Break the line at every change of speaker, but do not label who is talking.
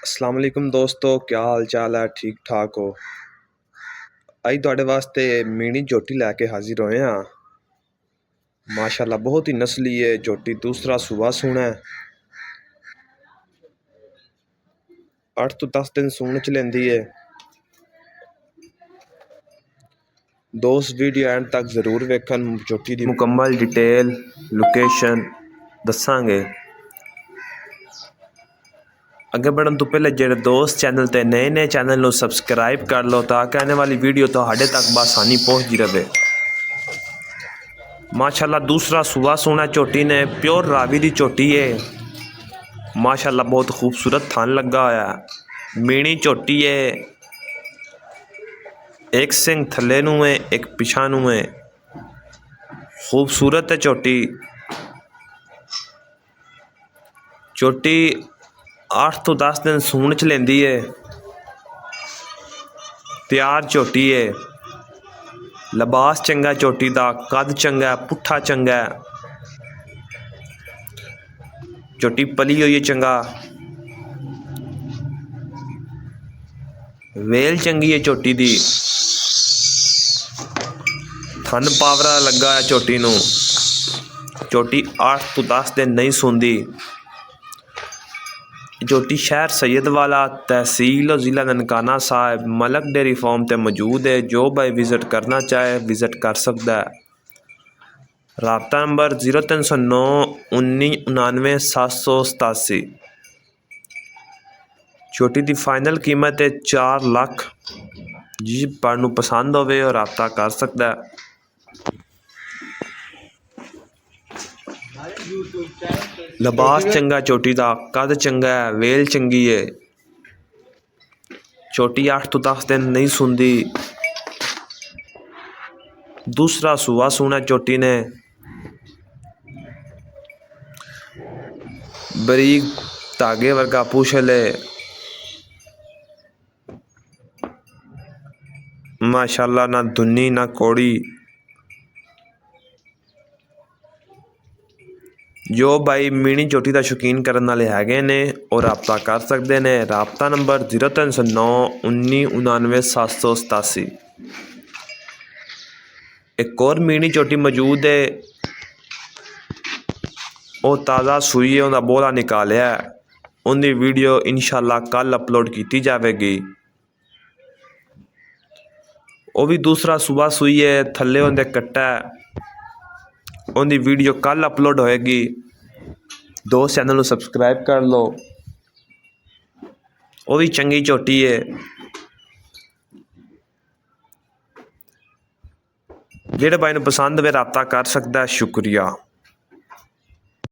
अस्सलाम वालेकुम दोस्तों, क्या हाल चाल है? ठीक ठाक हो? अज तुहाडे वास्ते मीनी झोटी लैके हाजिर होए हाँ। माशाल्लाह बहुत ही नस्ली है झोटी, दूसरा सूबा सूना है। 8 तो 10 दिन सूण च लेंदी है। दोस्त वीडियो एंड तक जरूर वेखन, झोटी दी मुकम्मल डिटेल लोकेशन दसांगे। अगे बढ़न तो पहले जेडे दोस्त चैनल ते नए चैनल को सबसक्राइब कर लो ताकि आने वाली वीडियो तुहाडे तक बआसानी पहुँचती रहे। माशाल्लाह दूसरा सूबा सूना झोटी ने, प्योर रावी की झोटी है। माशाल्लाह बहुत खूबसूरत थान लगा होया, मीनी झोटी है। एक सिंह थले नूं है, एक पिछा नूं है। खूबसूरत है झोटी। झोटी 8 तो 10 दिन सूण च लेंदी है। तैयार झोटी है। लिबास चंगा झोटी का, कद चंगा, पुट्ठा चंगा। झोटी पली हुई है चंगा, वेल चंगी है झोटी दी। थन पावरा लगा है झोटी नूं। झोटी 8 तो 10 दिन नहीं सूंदी। झोटी शहर सैयदवाला, तहसील और ज़िला ननकाना साहिब, मलक डेयरी फार्म ते मौजूद है। जो भाई विजिट करना चाहे विजिट कर सकता है। राब्ता नंबर 0309 1999 787। झोटी की फाइनल कीमत है 4 लाख। जी पर पसंद होवे और राब्ता कर सकता है। लिबास चंगा झोटी का, कद चंगा है, वेल चंगी है। झोटी 8 तो 10 दिन नहीं सूंदी। दूसरा सूआ सूना झोटी ने। बरीक धागे वर्गा पूछल है। माशाल्लाह ना दुन्नी ना कौड़ी। जो भाई मीनी झोटी का शौकीन करने वाले हैगे ने और राब्ता कर सकते हैं। राब्ता नंबर 0309 1999 787। एक और मीनी झोटी मौजूद है, वो ताज़ा सूई है, उनका बोला निकालिया है। उनकी वीडियो इंशाल्लाह कल अपलोड की जाएगी। वो भी दूसरा सूबा सूई है, थले उनके कट्टा है। उनकी वीडियो कल अपलोड होएगी। दोस्त चैनल को सबसक्राइब कर लो। वो भी चंगी झोटी है। जेड़े भाई ने पसंद वे राब्ता कर सकता है। शुक्रिया।